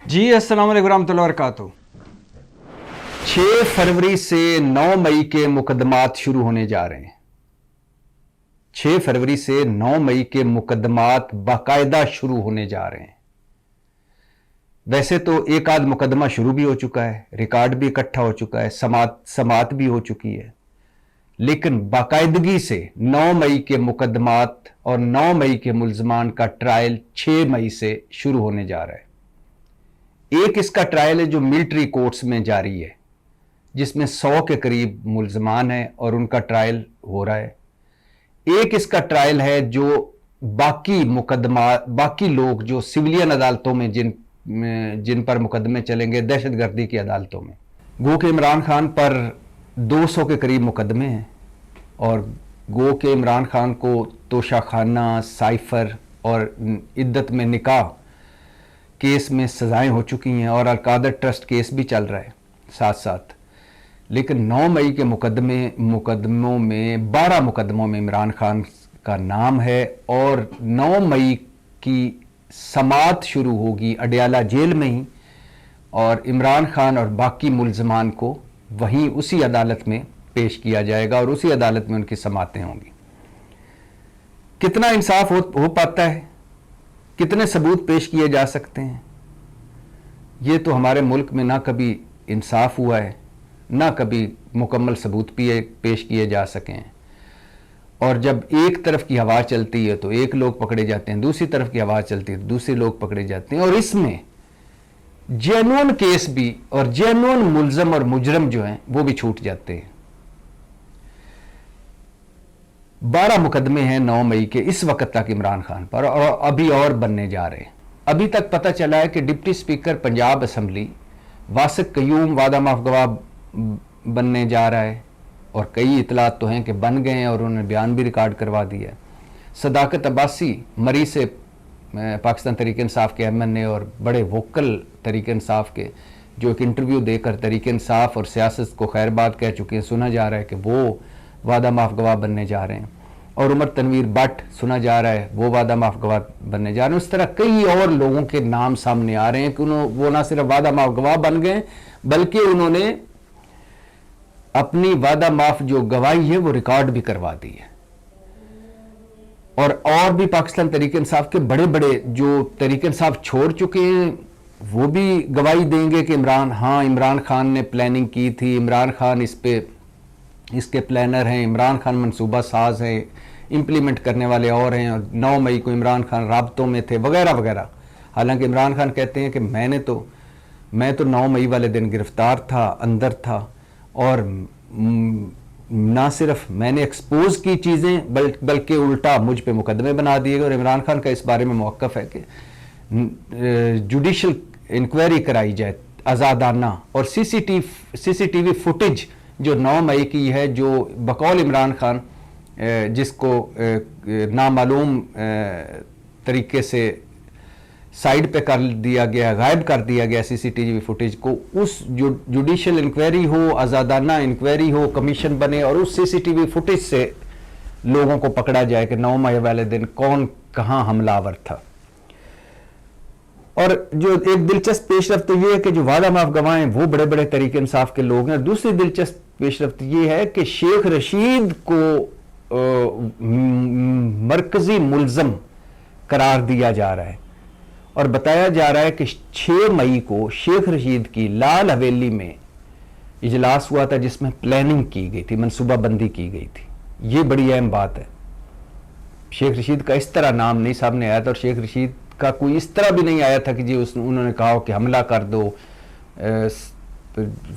जी अस्सलाम वालेकुम रहमतुल्लाहि व बरकातुहू। 6 फरवरी से 9 मई के मुकदमात शुरू होने जा रहे हैं। 6 फरवरी से 9 मई के मुकदमात बाकायदा शुरू होने जा रहे हैं। वैसे तो एक आध मुकदमा शुरू भी हो चुका है, रिकॉर्ड भी इकट्ठा हो चुका है, समात भी हो चुकी है, लेकिन बाकायदगी से 9 मई के मुकदमात और 9 मई के मुल्जमान का ट्रायल 6 मई से शुरू होने जा रहा है। एक इसका ट्रायल है जो मिलिट्री कोर्ट्स में जारी है, जिसमें 100 के करीब मुल्जमान हैं और उनका ट्रायल हो रहा है। एक इसका ट्रायल है जो बाकी लोग जो सिविलियन अदालतों में जिन पर मुकदमे चलेंगे, दहशतगर्दी की अदालतों में। गो के इमरान खान पर 200 के करीब मुकदमे हैं और गो के इमरान खान को तोशाखाना, साइफर और इद्दत में निकाह केस में सजाएं हो चुकी हैं और अलकादर ट्रस्ट केस भी चल रहा है साथ साथ। लेकिन 9 मई के मुकदमों में 12 मुकदमों में इमरान खान का नाम है और 9 मई की समात शुरू होगी अडयाला जेल में ही, और इमरान खान और बाकी मुल्जमान को वहीं उसी अदालत में पेश किया जाएगा और उसी अदालत में उनकी समातें होंगी। कितना इंसाफ हो पाता है, कितने सबूत पेश किए जा सकते हैं, ये तो हमारे मुल्क में ना कभी इंसाफ हुआ है, ना कभी मुकम्मल सबूत पेश किए जा सके हैं। और जब एक तरफ की हवा चलती है तो एक लोग पकड़े जाते हैं, दूसरी तरफ की हवा चलती है तो दूसरे लोग पकड़े जाते हैं, और इसमें जेन्युइन केस भी और जेन्युइन मुल्जम और मुजरम जो हैं वो भी छूट जाते हैं। 12 मुकदमे हैं 9 मई के इस वक्त तक इमरान खान पर, और अभी और बनने जा रहे हैं। अभी तक पता चला है कि deputy speaker Punjab assembly वासिक Qayyum वादा माफ गवाह बनने जा रहा है, और कई इतलात तो हैं कि बन गए हैं और उन्होंने बयान भी रिकॉर्ड करवा दिया है। सदाकत अब्बासी मरी से पाकिस्तान तहरीक इंसाफ के अहमद ने, और बड़े वोकल तहरीक इंसाफ के, जो एक इंटरव्यू देकर तहरीक इंसाफ और सियासत को खैरबाद कह चुके हैं, सुना जा रहा है कि वो वादा माफ गवाह बनने जा रहे हैं। और उमर तनवीर भट्ट सुना जा रहा है वो वादा माफ गवाह बनने जा रहे हैं। उस तरह कई और लोगों के नाम सामने आ रहे हैं कि वो ना सिर्फ वादा माफ गवाह बन गए, बल्कि उन्होंने अपनी वादा माफ जो गवाही है वो रिकॉर्ड भी करवा दी है। और भी पाकिस्तान तहरीक इंसाफ के बड़े बड़े जो तहरीक इंसाफ छोड़ चुके हैं वो भी गवाही देंगे कि इमरान खान ने प्लानिंग की थी, इमरान खान इसके प्लानर हैं, इमरान खान मंसूबा साज हैं, इम्प्लीमेंट करने वाले और हैं, और 9 मई को इमरान खान राब्तों में थे वगैरह वगैरह। हालांकि इमरान खान कहते हैं कि मैं तो 9 मई वाले दिन गिरफ्तार था, अंदर था, और ना सिर्फ मैंने एक्सपोज की चीज़ें बल्कि उल्टा मुझ पे मुकदमे बना दिए गए। और इमरान खान का इस बारे में मौक़िफ़ है कि जुडिशल इंक्वायरी कराई जाए आज़ादाना, और सीसीटीवी फुटेज जो 9 मई की है, जो बकौल इमरान खान जिसको नामालूम तरीके से साइड पे कर दिया गया, गायब कर दिया गया सीसीटीवी फुटेज को, उस जुडिशल इंक्वायरी हो, आज़ादाना इंक्वायरी हो, कमीशन बने और उस सीसीटीवी फुटेज से लोगों को पकड़ा जाए कि 9 मई वाले दिन कौन कहाँ हमलावर था। और जो एक दिलचस्प पेशरफ्त तो ये है कि जो वादा माफ गवाह हैं वो बड़े बड़े तहरीक इंसाफ के लोग हैं। दूसरी दिलचस्प पेशरफ्त ये है कि शेख रशीद को मरकजी मुल्जम करार दिया जा रहा है, और बताया जा रहा है कि 6 मई को शेख रशीद की लाल हवेली में इजलास हुआ था जिसमें प्लानिंग की गई थी, मनसूबाबंदी की गई थी। ये बड़ी अहम बात है। शेख रशीद का इस तरह नाम नहीं सामने आया था, और शेख रशीद का कोई इस तरह भी नहीं आया था कि जी उन्होंने कहा कि हमला कर दो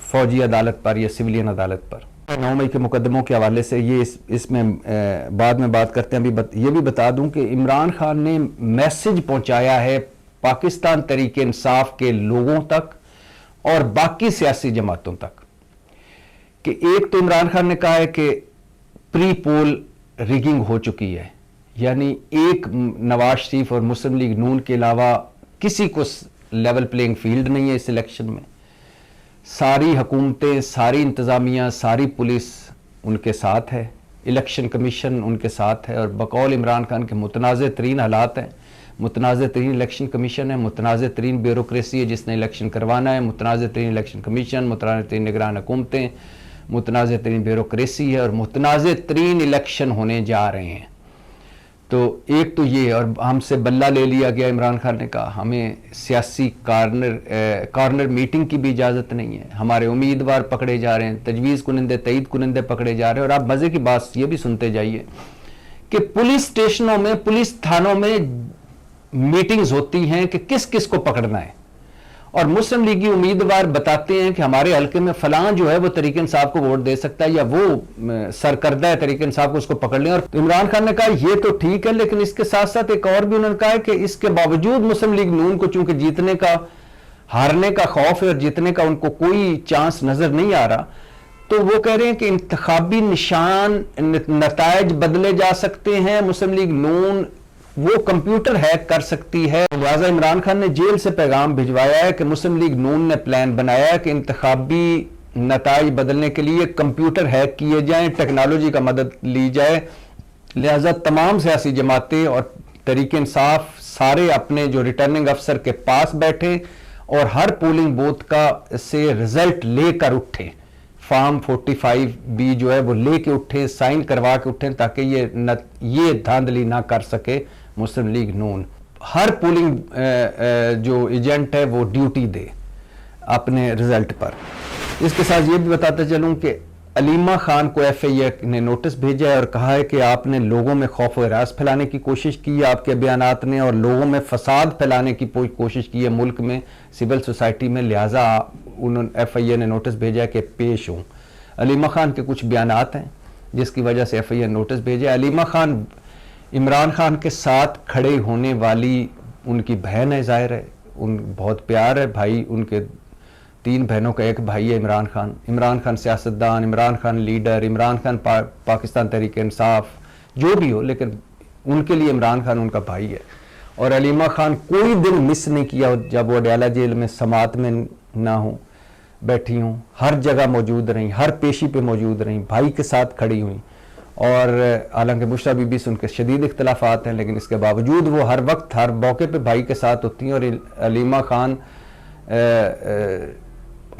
फौजी अदालत पर या सिविलियन अदालत पर। 9 मई के मुकदमों के हवाले से ये इसमें बाद में बात करते हैं। अभी ये भी बता दूं कि इमरान खान ने मैसेज पहुंचाया है पाकिस्तान तहरीक इंसाफ के लोगों तक और बाकी सियासी जमातों तक, कि एक तो इमरान खान ने कहा है कि प्री पोल रिगिंग हो चुकी है, यानी एक नवाज शरीफ और मुस्लिम लीग नून के अलावा किसी को लेवल प्लेइंग फील्ड नहीं है इस इलेक्शन में। सारी हुकूमतें, सारी इंतज़ामिया, सारी पुलिस उनके साथ है, इलेक्शन कमीशन उनके साथ है, और बकौल इमरान खान के मुतनाज़ तरीन हालात हैं। मुतनाज़ तरीन इलेक्शन कमीशन है, मुतनाज़ तरीन ब्यूरोक्रेसी है जिसने इलेक्शन करवाना है, मुतनाज़ तरीन इलेक्शन कमीशन, मुतनाज़ तरीन निगरान हुकूमतें, मुतनाज़ तरीन ब्यूरोक्रेसी है और मुतनाज़ तरीन इलेक्शन होने जा रहे हैं। तो एक तो ये, और हमसे बल्ला ले लिया गया, इमरान खान ने कहा हमें सियासी कॉर्नर मीटिंग की भी इजाज़त नहीं है, हमारे उम्मीदवार पकड़े जा रहे हैं, तजवीज़ कुनंदे तईद कुनंदे पकड़े जा रहे हैं। और आप मज़े की बात ये भी सुनते जाइए कि पुलिस स्टेशनों में, पुलिस थानों में मीटिंग्स होती हैं कि किस किस को पकड़ना है, और मुस्लिम लीगी उम्मीदवार बताते हैं कि हमारे हल्के में फलां जो है वो तरीक इंसाफ को वोट दे सकता है या वो सरकर्दा है तरीक इंसाफ को, उसको पकड़ लें। और इमरान खान ने कहा ये तो ठीक है, लेकिन इसके साथ साथ एक और भी उन्होंने कहा है कि इसके बावजूद मुस्लिम लीग नून को चूंकि जीतने का, हारने का खौफ है और जीतने का उनको कोई चांस नजर नहीं आ रहा, तो वो कह रहे हैं कि इंतखाबी निशान नतायज बदले जा सकते हैं, मुस्लिम लीग नून वो कंप्यूटर हैक कर सकती है। लिहाजा इमरान खान ने जेल से पैगाम भिजवाया है कि मुस्लिम लीग नून ने प्लान बनाया है कि इंतखाबी नताइज बदलने के लिए कंप्यूटर हैक किए जाएं, टेक्नोलॉजी का मदद ली जाए। लिहाजा तमाम सियासी जमातें और तरीक इंसाफ सारे अपने जो रिटर्निंग अफसर के पास बैठे और हर पोलिंग बूथ का से रिजल्ट लेकर उठे, फॉर्म 45B जो है वो लेके उठे, साइन करवा के उठे, ताकि ये धांधली ना कर सके मुस्लिम लीग नून। हर पोलिंग जो एजेंट है वो ड्यूटी दे अपने रिजल्ट पर। इसके साथ ये भी बताते चलूं कि अलीमा खान को FIA ने नोटिस भेजा है और कहा है कि आपने लोगों में खौफ व हरास फैलाने की कोशिश की है, आपके बयानात ने, और लोगों में फसाद फैलाने की कोशिश की है मुल्क में, सिविल सोसाइटी में। लिहाजा उन्होंने FIA ने नोटिस भेजा है कि पेश हों। अलीमा खान के कुछ बयानात हैं जिसकी वजह से FIA नोटिस भेजा। अलीमा खान इमरान खान के साथ खड़े होने वाली उनकी बहन है, ज़ाहिर है उन बहुत प्यार है, भाई उनके 3 बहनों का एक भाई है इमरान खान। इमरान खान सियासतदान, इमरान खान लीडर, इमरान खान पाकिस्तान तहरीक इंसाफ जो भी हो, लेकिन उनके लिए इमरान खान उनका भाई है। और अलीमा खान कोई दिन मिस नहीं किया जब वो अडयाला जेल में समात में ना हो, बैठी हूँ, हर जगह मौजूद रही, हर पेशी पे मौजूद रही, भाई के साथ खड़ी हुई। और हालांकि बुशरा बीबी से उनके शदीद इख्तलाफात हैं, लेकिन इसके बावजूद वो हर वक्त हर मौके पे भाई के साथ होती हैं। और अलीमा खान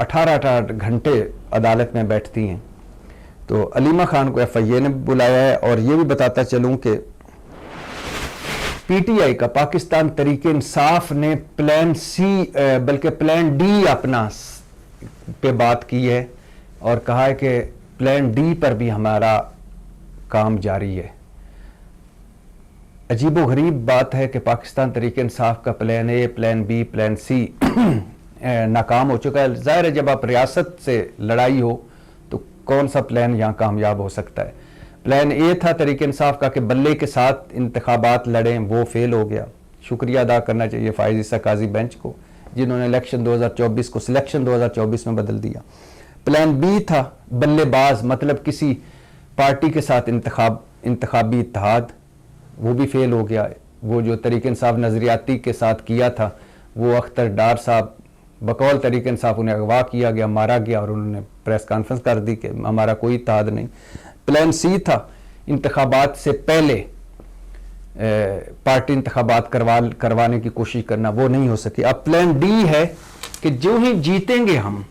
18 घंटे अदालत में बैठती हैं। तो अलीमा खान को FIA ने बुलाया है। और ये भी बताता चलूँ कि PTI का, पाकिस्तान तहरीक इंसाफ ने प्लान C बल्कि प्लान D अपना पे बात की है और कहा है कि प्लान D पर भी हमारा काम जारी है। अजीबो गरीब बात है कि पाकिस्तान तहरीक इंसाफ का plan A, plan B, plan C नाकाम हो चुका है। ज़ाहिर है जब आप रियासत से लड़ाई हो तो कौन सा प्लान यहाँ कामयाब हो सकता है। प्लान A था तहरीक इंसाफ का कि बल्ले के साथ इंतखाबात लड़ें, वो फेल हो गया। शुक्रिया अदा करना चाहिए फाइज ईसा काजी बेंच को जिन्होंने इलेक्शन 2024 को सिलेक्शन 2024 में बदल दिया। प्लान B था बल्लेबाज, मतलब किसी पार्टी के साथ इंतखाबी इत्तेहाद, वो भी फेल हो गया। वो जो तहरीक इंसाफ नजरियाती के साथ किया था, वो अख्तर डार साहब बकौल तहरीक इंसाफ उन्हें अगवा किया गया, मारा गया और उन्होंने प्रेस कॉन्फ्रेंस कर दी कि हमारा कोई इत्तेहाद नहीं। प्लान C था इंतखाबात से पहले पार्टी इंतखाबात करवाने की कोशिश करना, वो नहीं हो सकी। अब प्लान D है कि जो ही जीतेंगे हम,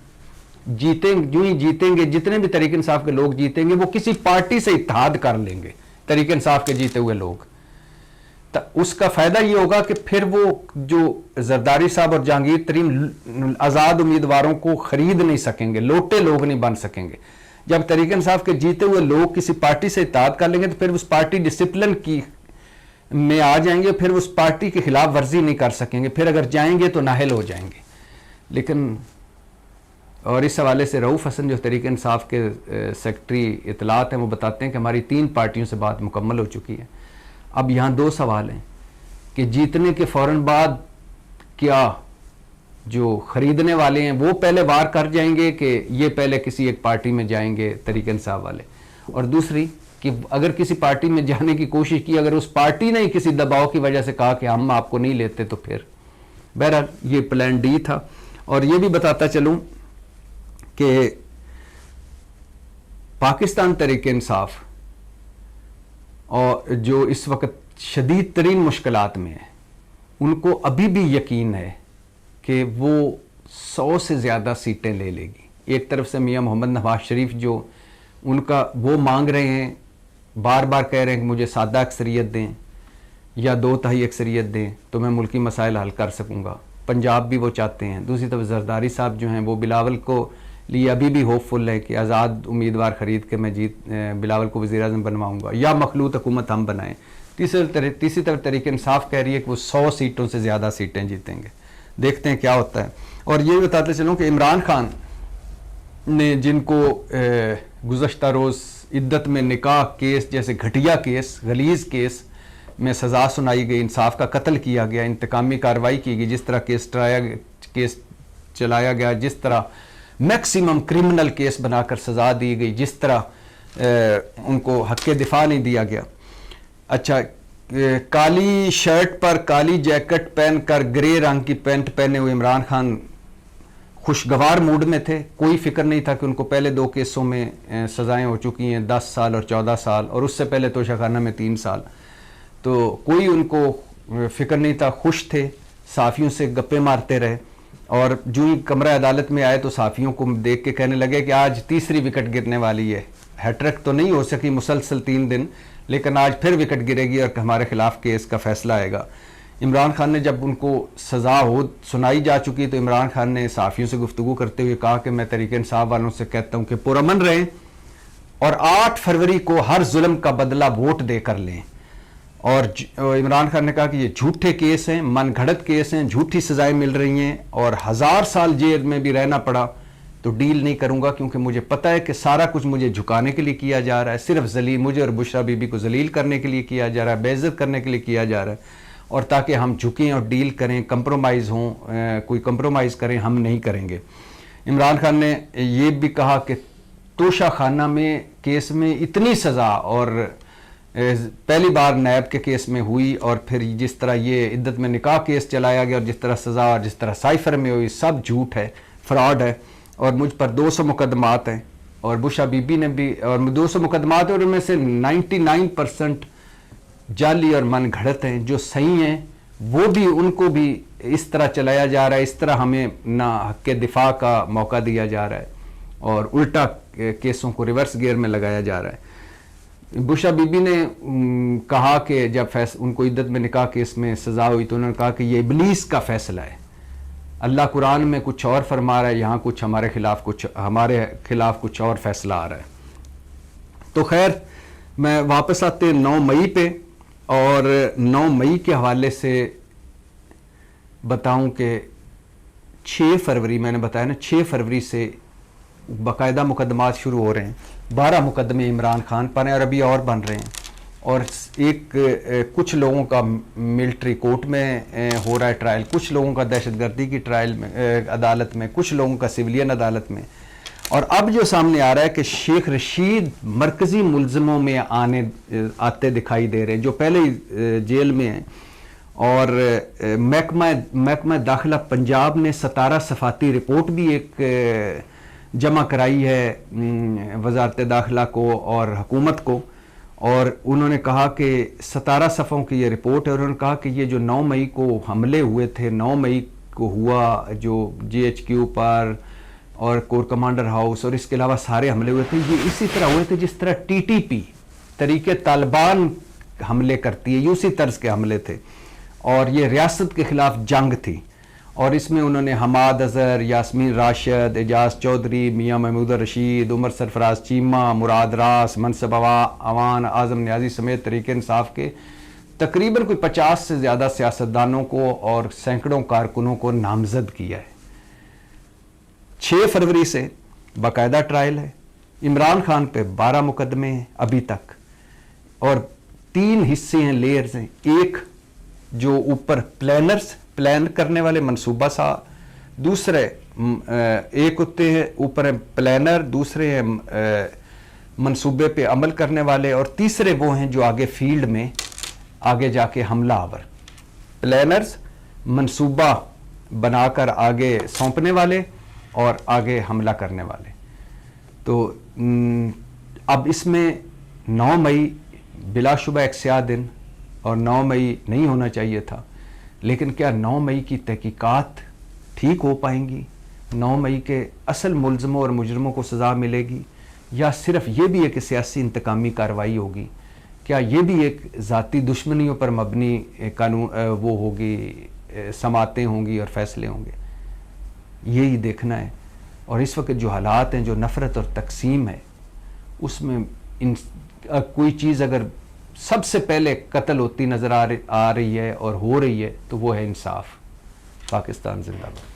जो ही जीतेंगे, जितने भी तहरीक इंसाफ के लोग जीतेंगे वो किसी पार्टी से इत्तेहाद कर लेंगे, तहरीक इंसाफ के जीते हुए लोग। तो उसका फायदा ये होगा कि फिर वो जो जरदारी साहब और जहांगीर तरीन आज़ाद उम्मीदवारों को खरीद नहीं सकेंगे, लोटे लोग नहीं बन सकेंगे। जब तहरीक इंसाफ के जीते हुए लोग किसी पार्टी से इत्तेहाद कर लेंगे तो फिर उस पार्टी डिसिप्लिन की में आ जाएंगे, फिर उस पार्टी के खिलाफ वर्जी नहीं कर सकेंगे, फिर अगर जाएंगे तो नाहल हो जाएंगे। लेकिन और इस हवाले से रऊफ़ हसन जो तहरीक इंसाफ के सेक्रेटरी इतलात हैं वो बताते हैं कि हमारी 3 पार्टियों से बात मुकम्मल हो चुकी है। अब यहाँ 2 सवाल हैं कि जीतने के फ़ौरन बाद क्या जो ख़रीदने वाले हैं वो पहले वार कर जाएंगे कि ये पहले किसी एक पार्टी में जाएंगे तहरीक इंसाफ वाले, और दूसरी कि अगर किसी पार्टी में जाने की कोशिश की, अगर उस पार्टी ने किसी दबाव की वजह से कहा कि हम आपको नहीं लेते तो फिर। बहरहाल ये प्लान D था। और ये भी बताता चलूँ कि पाकिस्तान तहरीक इंसाफ और जो इस वक्त शदीद तरीन मुश्किलात में है, ان کو ابھی بھی یقین ہے کہ وہ 100 سے زیادہ سیٹیں لے لے گی. ایک طرف سے میاں محمد نواز شریف جو ان کا وہ مانگ رہے ہیں، بار بار کہہ رہے ہیں کہ مجھے سادہ اکثریت دیں یا 2/3 اکثریت دیں تو میں ملکی مسائل حل کر سکوں گا. پنجاب بھی وہ چاہتے ہیں. دوسری طرف زرداری صاحب جو ہیں وہ بلاول کو لیے ابھی بھی ہوپ فل ہے کہ آزاد امیدوار خرید کے میں بلاول کو وزیر اعظم بنواؤں گا یا مخلوط حکومت ہم بنائیں. تیسری طرف تحریک انصاف کہہ رہی ہے کہ وہ 100 سیٹوں سے زیادہ سیٹیں جیتیں گے. دیکھتے ہیں کیا ہوتا ہے. اور یہ بتاتے چلوں کہ عمران خان نے جن کو گزشتہ روز عدت میں نکاح کیس جیسے گھٹیا کیس، غلیظ کیس میں سزا سنائی گئی، انصاف کا قتل کیا گیا، انتقامی کارروائی کی گئی، جس طرح کیس چلایا گیا، جس طرح میکسیمم کرمنل کیس بنا کر سزا دی گئی، جس طرح ان کو حق دفاع نہیں دیا گیا. اچھا، کالی شرٹ پر کالی جیکٹ پہن کر گرے رنگ کی پینٹ پہنے ہوئے عمران خان خوشگوار موڈ میں تھے. کوئی فکر نہیں تھا کہ ان کو پہلے 2 کیسوں میں سزائیں ہو چکی ہیں، 10 سال اور 14 سال، اور اس سے پہلے توشہ میں 3 سال. تو کوئی ان کو فکر نہیں تھا، خوش تھے، صحافیوں سے گپے مارتے رہے. اور جو ہی کمرہ عدالت میں آئے تو صحافیوں کو دیکھ کے کہنے لگے کہ آج تیسری وکٹ گرنے والی ہے. ہیٹرک تو نہیں ہو سکی مسلسل 3 دن، لیکن آج پھر وکٹ گرے گی اور ہمارے خلاف کیس کا فیصلہ آئے گا. عمران خان نے جب ان کو سزا سنائی جا چکی تو عمران خان نے صحافیوں سے گفتگو کرتے ہوئے کہا کہ میں تحریک انصاف والوں سے کہتا ہوں کہ پرامن رہیں اور 8 فروری کو ہر ظلم کا بدلہ ووٹ دے کر لیں. اور عمران خان نے کہا کہ یہ جھوٹے کیس ہیں، من گھڑت کیس ہیں، جھوٹی سزائیں مل رہی ہیں، اور 1000 سال جیل میں بھی رہنا پڑا تو ڈیل نہیں کروں گا، کیونکہ مجھے پتہ ہے کہ سارا کچھ مجھے جھکانے کے لیے کیا جا رہا ہے، صرف مجھے اور بشرا بی بی کو ذلیل کرنے کے لیے کیا جا رہا ہے، بے عزت کرنے کے لیے کیا جا رہا ہے، اور تاکہ ہم جھکیں اور ڈیل کریں، کمپرومائز ہوں، کوئی کمپرومائز کریں، ہم نہیں کریں گے. عمران خان نے یہ بھی کہا کہ توشہ خانہ میں کیس میں اتنی سزا اور پہلی بار نیب کے کیس میں ہوئی، اور پھر جس طرح یہ عدت میں نکاح کیس چلایا گیا اور جس طرح سزا اور جس طرح سائفر میں ہوئی، سب جھوٹ ہے، فراڈ ہے، اور مجھ پر 200 مقدمات ہیں، اور بشا بی بی نے بھی، اور 200 مقدمات ہیں اور ان میں سے 99% جعلی اور من گھڑت ہیں. جو صحیح ہیں وہ بھی، ان کو بھی اس طرح چلایا جا رہا ہے، اس طرح ہمیں نہ حق دفاع کا موقع دیا جا رہا ہے اور الٹا کیسوں کو ریورس گیئر میں لگایا جا رہا ہے. بشا بی بی نے کہا کہ جب ان کو عدت میں نکاح کیس میں سزا ہوئی تو انہوں نے کہا کہ یہ ابلیس کا فیصلہ ہے، اللہ قرآن میں کچھ اور فرما رہا ہے، یہاں کچھ ہمارے خلاف کچھ اور فیصلہ آ رہا ہے. تو خیر، میں واپس آتے 9 مئی پہ، اور 9 مئی کے حوالے سے بتاؤں کہ 6 فروری میں نے بتایا نا، 6 فروری سے باقاعدہ مقدمات شروع ہو رہے ہیں. 12 مقدمے عمران خان پر ہیں اور ابھی اور بن رہے ہیں، اور کچھ لوگوں کا ملٹری کورٹ میں ہو رہا ہے ٹرائل، کچھ لوگوں کا دہشت گردی کی ٹرائل میں عدالت میں، کچھ لوگوں کا سویلین عدالت میں. اور اب جو سامنے آ رہا ہے کہ شیخ رشید مرکزی ملزموں میں آتے دکھائی دے رہے ہیں جو پہلے ہی جیل میں ہیں. اور محکمہ داخلہ پنجاب نے 17 صفاتی رپورٹ بھی ایک جمع کرائی ہے وزارت داخلہ کو اور حکومت کو، اور انہوں نے کہا کہ 17 صفحوں کی یہ رپورٹ ہے، اور انہوں نے کہا کہ یہ جو 9 مئی کو حملے ہوئے تھے، 9 مئی کو ہوا جو GHQ پر اور کور کمانڈر ہاؤس اور اس کے علاوہ سارے حملے ہوئے تھے، یہ اسی طرح ہوئے تھے جس طرح TTP طریقے طالبان حملے کرتی ہے، اسی طرز کے حملے تھے، اور یہ ریاست کے خلاف جنگ تھی. اور اس میں انہوں نے حماد اظہر، یاسمین راشد، اعجاز چودھری، میاں محمود رشید، عمر سرفراز چیمہ، مراد راس، منصب اوان، اعظم نیازی سمیت تحریک انصاف کے تقریباً کوئی 50 سے زیادہ سیاستدانوں کو اور سینکڑوں کارکنوں کو نامزد کیا ہے. 6 فروری سے باقاعدہ ٹرائل ہے. عمران خان پہ 12 مقدمے ہیں ابھی تک، اور 3 حصے ہیں، لیئرز ہیں. ایک جو اوپر پلان کرنے والے منصوبہ سا، دوسرے ایک ہوتے ہیں اوپر پلانر، دوسرے ہیں منصوبے پہ عمل کرنے والے، اور تیسرے وہ ہیں جو آگے فیلڈ میں آگے جا کے حملہ آور. پلانرز منصوبہ بنا کر آگے سونپنے والے اور آگے حملہ کرنے والے. تو اب اس میں 9 مئی بلا شبہ ایک سیاہ دن، اور 9 مئی نہیں ہونا چاہیے تھا، لیکن کیا 9 مئی کی تحقیقات ٹھیک ہو پائیں گی؟ 9 مئی کے اصل ملزموں اور مجرموں کو سزا ملے گی، یا صرف یہ بھی ایک سیاسی انتقامی کارروائی ہوگی؟ کیا یہ بھی ایک ذاتی دشمنیوں پر مبنی قانون وہ ہوگی، سماعتیں ہوں گی اور فیصلے ہوں گے؟ یہی دیکھنا ہے. اور اس وقت جو حالات ہیں، جو نفرت اور تقسیم ہے، اس میں کوئی چیز اگر سب سے پہلے قتل ہوتی نظر آ رہی ہے اور ہو رہی ہے تو وہ ہے انصاف. پاکستان زندہ باد.